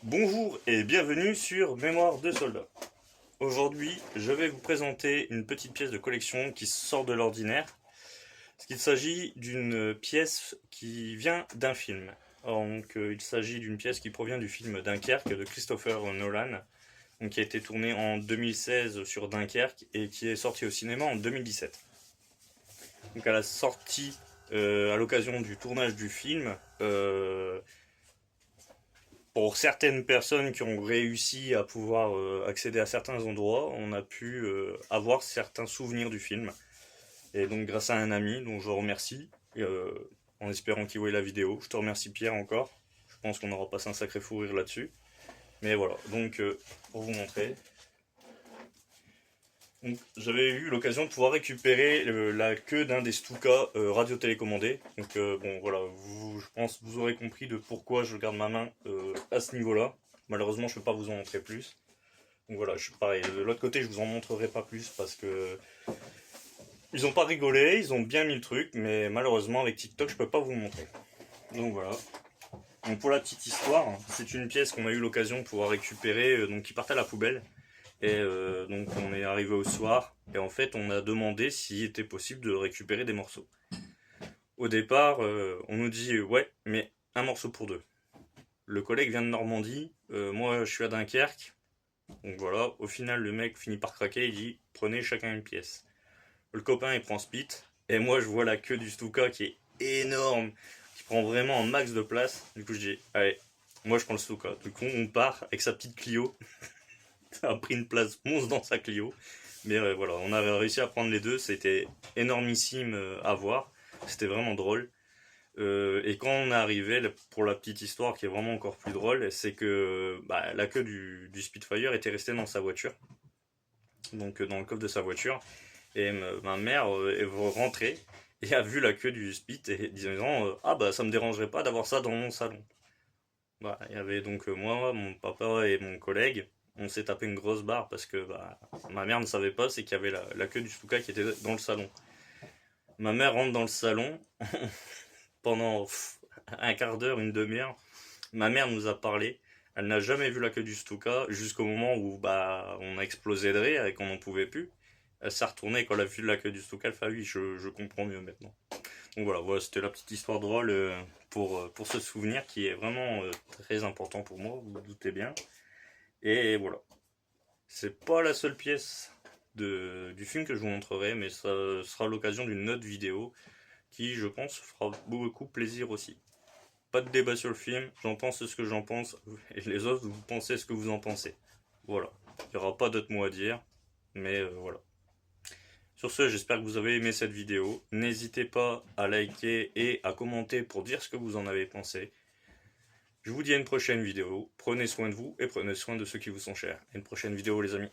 Bonjour et bienvenue sur Mémoire de soldat. Aujourd'hui, je vais vous présenter une petite pièce de collection qui sort de l'ordinaire. Il s'agit d'une pièce qui vient d'un film. Il s'agit d'une pièce qui provient du film Dunkerque de Christopher Nolan, qui a été tourné en 2016 sur Dunkerque et qui est sorti au cinéma en 2017. Donc à la sortie, à l'occasion du tournage du film, pour certaines personnes qui ont réussi à pouvoir accéder à certains endroits, on a pu avoir certains souvenirs du film. Et donc grâce à un ami dont je remercie, en espérant qu'il voie la vidéo. Je te remercie Pierre encore. Je pense qu'on aura passé un sacré fou rire là-dessus. Mais voilà, donc pour vous montrer. J'avais eu l'occasion de pouvoir récupérer la queue d'un des Stuka radio-télécommandés. Donc bon voilà, je pense que vous aurez compris de pourquoi je garde ma main à ce niveau-là. Malheureusement je ne peux pas vous en montrer plus. Donc voilà, pareil, de l'autre côté je vous en montrerai pas plus parce que ils ont pas rigolé, ils ont bien mis le truc, mais malheureusement avec TikTok je peux pas vous le montrer. Donc voilà. Donc pour la petite histoire, c'est une pièce qu'on a eu l'occasion de pouvoir récupérer, donc qui partait à la poubelle. Et donc on est arrivé au soir et en fait on a demandé s'il était possible de récupérer des morceaux. Au départ on nous dit ouais mais un morceau pour deux. Le collègue vient de Normandie, moi je suis à Dunkerque. Donc voilà, au final le mec finit par craquer, il dit prenez chacun une pièce. Le copain il prend Spit et moi je vois la queue du Stuka qui est énorme, qui prend vraiment un max de place. Du coup je dis allez, moi je prends le Stuka. Du coup on part avec sa petite Clio. Ça a pris une place monstre dans sa Clio. Mais voilà, on avait réussi à prendre les deux, c'était énormissime à voir, c'était vraiment drôle. Et quand on est arrivé, pour la petite histoire qui est vraiment encore plus drôle, c'est que la queue du Spitfire était restée dans sa voiture, donc dans le coffre de sa voiture. Et ma mère est rentrée et a vu la queue du Spit et disant ah bah ça me dérangerait pas d'avoir ça dans mon salon. Il y avait donc moi, mon papa et mon collègue. On s'est tapé une grosse barre parce que ma mère ne savait pas, c'est qu'il y avait la queue du Stuka qui était dans le salon. Ma mère rentre dans le salon pendant un quart d'heure, une demi-heure. Ma mère nous a parlé. Elle n'a jamais vu la queue du Stuka jusqu'au moment où on a explosé de rire et qu'on n'en pouvait plus. Elle s'est retournée quand elle a vu la queue du Stuka. Elle fait ah oui, je comprends mieux maintenant. Donc voilà, c'était la petite histoire drôle pour ce souvenir qui est vraiment très important pour moi, vous vous doutez bien. Et voilà. C'est pas la seule pièce du film que je vous montrerai, mais ça sera l'occasion d'une autre vidéo qui, je pense, fera beaucoup plaisir aussi. Pas de débat sur le film, j'en pense ce que j'en pense, et les autres, vous pensez ce que vous en pensez. Voilà. Il n'y aura pas d'autres mots à dire, mais voilà. Sur ce, j'espère que vous avez aimé cette vidéo. N'hésitez pas à liker et à commenter pour dire ce que vous en avez pensé. Je vous dis à une prochaine vidéo. Prenez soin de vous et prenez soin de ceux qui vous sont chers. À une prochaine vidéo les amis.